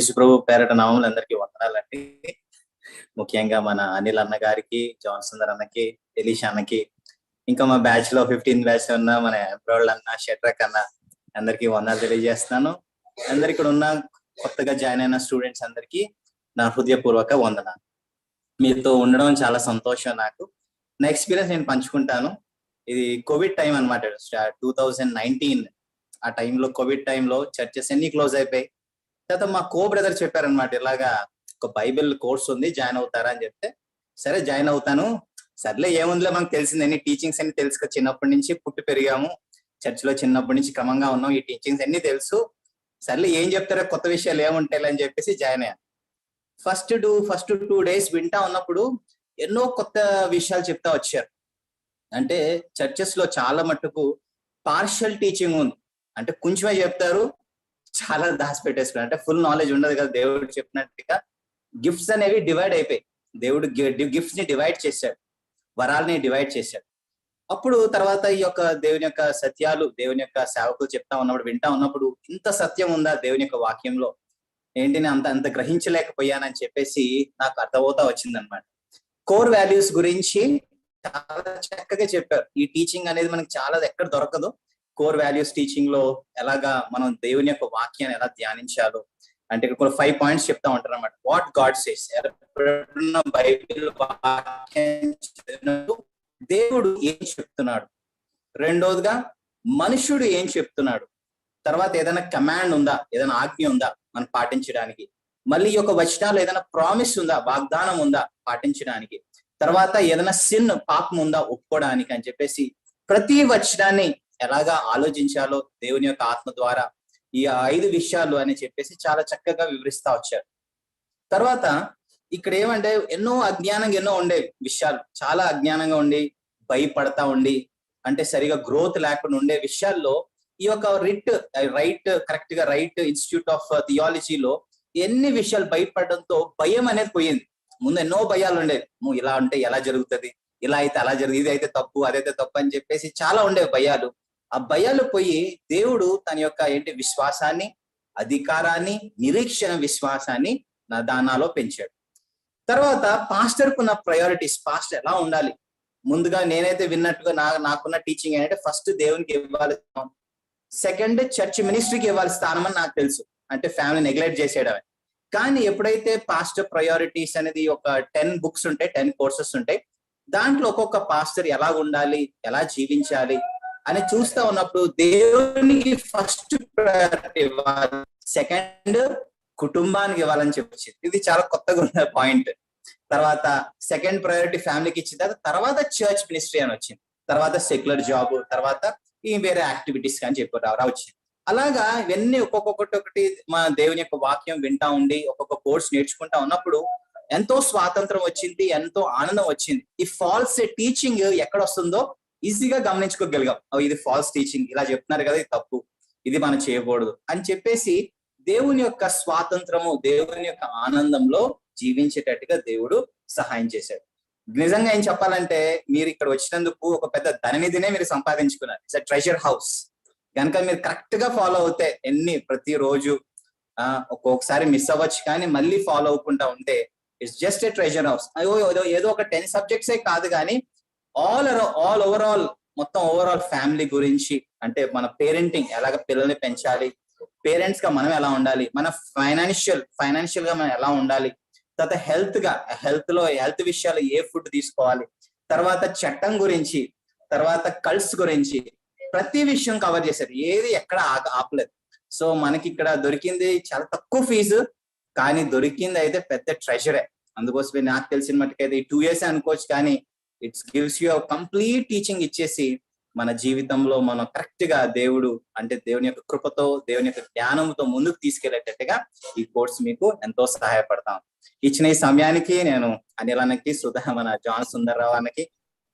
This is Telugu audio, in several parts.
యేసుప్రభు పేరట నామములు అందరికీ వందనాలండి. ముఖ్యంగా మన అనిల్ అన్న గారికి, జాన్ సుందర్ అన్నకి, ఎలీషా అన్నకి, ఇంకా మా బ్యాచ్ లో 15 బ్యాచ్ ఉన్న మన ఎంబ్రాయిడ్ అన్న, షట్రక్ అన్న అందరికీ వందనాలు తెలియజేస్తున్నాను. అందరు ఇక్కడ ఉన్న కొత్తగా జాయిన్ అయిన స్టూడెంట్స్ అందరికీ నా హృదయపూర్వక వందనాలు. మీతో ఉండడం చాలా సంతోషం నాకు. నా ఎక్స్పీరియన్స్ నేను పంచుకుంటాను. ఇది కోవిడ్ టైం అనమాట. 2019 ఆ టైంలో, కోవిడ్ టైంలో చర్చెస్ అన్ని క్లోజ్ అయిపోయి, తర్వాత మా కో బ్రదర్ చెప్పారనమాట, ఇలాగా ఒక బైబిల్ కోర్స్ ఉంది, జాయిన్ అవుతారా అని చెప్తే, సరే జాయిన్ అవుతాను. సర్లే ఏముందిలే, మనకు తెలిసింది అన్ని టీచింగ్స్ అన్ని తెలుసు, చిన్నప్పటి నుంచి పుట్టి పెరిగాము, చర్చ్ లో చిన్నప్పటి నుంచి క్రమంగా ఉన్నాం, ఈ టీచింగ్స్ అన్ని తెలుసు, సర్లే ఏం చెప్తారో కొత్త విషయాలు ఏముంటాయి అని చెప్పేసి జాయిన్ అయ్యాను. ఫస్ట్ 2 days వింటా ఉన్నప్పుడు ఎన్నో కొత్త విషయాలు చెప్తా వచ్చారు. అంటే చర్చెస్ లో చాలా మట్టుకు పార్షియల్ టీచింగ్ ఉంది, అంటే కొంచెమే చెప్తారు, చాలా దాచిపెట్టేసుకున్నారు. అంటే ఫుల్ నాలెడ్జ్ ఉండదు కదా. దేవుడు చెప్పినట్టుగా గిఫ్ట్స్ అనేవి డివైడ్ అయిపోయి, దేవుడు గిఫ్ట్స్ ని డివైడ్ చేశాడు, వరాలని డివైడ్ చేశాడు. అప్పుడు తర్వాత ఈ యొక్క దేవుని యొక్క సత్యాలు దేవుని యొక్క సేవకులు చెప్తా ఉన్నప్పుడు, వింటా ఉన్నప్పుడు, ఇంత సత్యం ఉందా దేవుని యొక్క వాక్యంలో, ఏంటిని అంత గ్రహించలేకపోయానని చెప్పేసి నాకు అర్థమవుతా వచ్చిందనమాట. కోర్ వాల్యూస్ గురించి చాలా చక్కగా చెప్పారు. ఈ టీచింగ్ అనేది మనకి చాలా ఎక్కడ దొరకదు. కోర్ వాల్యూస్ టీచింగ్ లో ఎలాగా మనం దేవుని యొక్క వాక్యాన్ని ఎలా ధ్యానించాలో, అంటే ఇక్కడ 5 points చెప్తా ఉంటారు అనమాట. వాట్ గాడ్ సేస్, బైబిల్ దేవుడు ఏం చెప్తున్నాడు, రెండోదిగా మనుషుడు ఏం చెప్తున్నాడు, తర్వాత ఏదైనా కమాండ్ ఉందా, ఏదైనా ఆజ్ఞ ఉందా మనం పాటించడానికి, మళ్ళీ ఈ యొక్క వచనాలు ఏదైనా ప్రామిస్ ఉందా, వాగ్దానం ఉందా పాటించడానికి, తర్వాత ఏదైనా సిన్, పాపం ఉందా ఒప్పుకోవడానికి అని చెప్పేసి ప్రతి వచనాన్ని ఎలాగా ఆలోచించాలో దేవుని యొక్క ఆత్మ ద్వారా ఈ 5 విషయాలు అని చెప్పేసి చాలా చక్కగా వివరిస్తా వచ్చారు. తర్వాత ఇక్కడ ఏమంటే ఎన్నో అజ్ఞానంగా ఎన్నో ఉండే విషయాలు, చాలా అజ్ఞానంగా ఉండి, భయపడతా ఉండి, అంటే సరిగా గ్రోత్ లేకుండా ఉండే విషయాల్లో ఈ యొక్క కరెక్ట్ గా రైట్ ఇన్స్టిట్యూట్ ఆఫ్ థియాలజీలో ఎన్ని విషయాలు బయటపడడంతో భయం అనేది పోయింది. ముందు ఎన్నో భయాలు ఉండేవి, ఇలా ఉంటే ఎలా జరుగుతుంది, ఇలా అయితే అలా జరుగుతుంది, ఇది అయితే తప్పు, అదైతే తప్పు అని చెప్పేసి చాలా ఉండేవి భయాలు. ఆ భయాలు పోయి దేవుడు తన యొక్క విశ్వాసాన్ని, అధికారాన్ని, నిరీక్షణ విశ్వాసాన్ని నా దానాలో పెంచాడు. తర్వాత పాస్టర్ కున్న ప్రయారిటీస్, పాస్టర్ ఎలా ఉండాలి, ముందుగా నేనైతే విన్నట్టుగా నాకున్న టీచింగ్ ఏంటంటే, ఫస్ట్ దేవునికి ఇవ్వాలి, సెకండ్ చర్చ్ మినిస్ట్రీకి ఇవ్వాలి స్థానం అని నాకు తెలుసు, అంటే ఫ్యామిలీ నెగ్లెక్ట్ చేసేయడమే. కానీ ఎప్పుడైతే పాస్టర్ ప్రయారిటీస్ అనేది ఒక 10 books ఉంటాయి, 10 courses ఉంటాయి, దాంట్లో ఒక్కొక్క పాస్టర్ ఎలా ఉండాలి, ఎలా జీవించాలి అని చూస్తా ఉన్నప్పుడు, దేవునికి ఫస్ట్ ప్రయారిటీ ఇవ్వాలి, సెకండ్ కుటుంబానికి ఇవ్వాలని చెప్పొచ్చింది. ఇది చాలా కొత్తగా ఉన్న పాయింట్. తర్వాత సెకండ్ ప్రయారిటీ ఫ్యామిలీకి ఇచ్చిన తర్వాత చర్చ్ మినిస్ట్రీ అని వచ్చింది, తర్వాత సెక్యులర్ జాబ్, తర్వాత ఈ వేరే యాక్టివిటీస్ అని చెప్పి వచ్చింది. అలాగా ఇవన్నీ ఒక్కొక్కటి మా దేవుని యొక్క వాక్యం వింటా ఉండి ఒక్కొక్క కోర్స్ నేర్చుకుంటా ఉన్నప్పుడు ఎంతో స్వాతంత్రం వచ్చింది, ఎంతో ఆనందం వచ్చింది. ఈ ఫాల్స్ టీచింగ్ ఎక్కడ వస్తుందో ఈజీగా గమనించుకోగలిగాం. ఇది ఫాల్స్ టీచింగ్, ఇలా చెప్తున్నారు కదా, ఇది తప్పు, ఇది మనం చేయకూడదు అని చెప్పేసి దేవుని యొక్క స్వాతంత్రము, దేవుని యొక్క ఆనందంలో జీవించేటట్టుగా దేవుడు సహాయం చేశాడు. నిజంగా ఏం చెప్పాలంటే, మీరు ఇక్కడ వచ్చినందుకు ఒక పెద్ద ధననిధినే మీరు సంపాదించుకున్నారు. It's treasure house. కనుక మీరు కరెక్ట్ గా ఫాలో అవుతే, ప్రతిరోజు ఒక్కొక్కసారి మిస్ అవ్వచ్చు, కానీ మళ్ళీ ఫాలో అవ్వకుండా ఉంటే it's just a treasure house. ఏదో ఒక 10 subjects కాదు, కానీ ఓవరాల్ మొత్తం ఓవరాల్ ఫ్యామిలీ గురించి, అంటే మన పేరెంటింగ్ ఎలాగ పిల్లల్ని పెంచాలి, పేరెంట్స్ గా మనం ఎలా ఉండాలి, మన ఫైనాన్షియల్ గా మనం ఎలా ఉండాలి, తర్వాత హెల్త్ విషయాలు ఏ ఫుడ్ తీసుకోవాలి, తర్వాత చట్టం గురించి, తర్వాత కల్ట్స్ గురించి ప్రతి విషయం కవర్ చేశారు. ఏది ఎక్కడ ఆపలేదు. సో మనకి ఇక్కడ దొరికింది చాలా తక్కువ ఫీజు, కానీ దొరికింది అయితే పెద్ద ట్రెజరే. అందుకోసమే నాకు తెలిసిన మట్టుకైతే ఈ 2 years అనుకోవచ్చు, కానీ it's gives you complete teaching ఇచ్చేసి మన జీవితంలో మనం కరెక్ట్ గా దేవుని యొక్క కృపతో, దేవుని యొక్క జ్ఞానంతో ముందుకు తీసుకెళ్లేటట్టుగా ఈ కోర్స్ మీకు ఎంతో సహాయపడతాం. ఇచ్చిన ఈ సమయానికి నేను అనిల్ అన్నకి, మన జాన్ సుందర్రావు అన్నకి,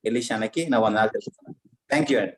ఎలీషా అన్నకి నా వందనాలు తెలుపుతున్నాను. థ్యాంక్ యూ అండి.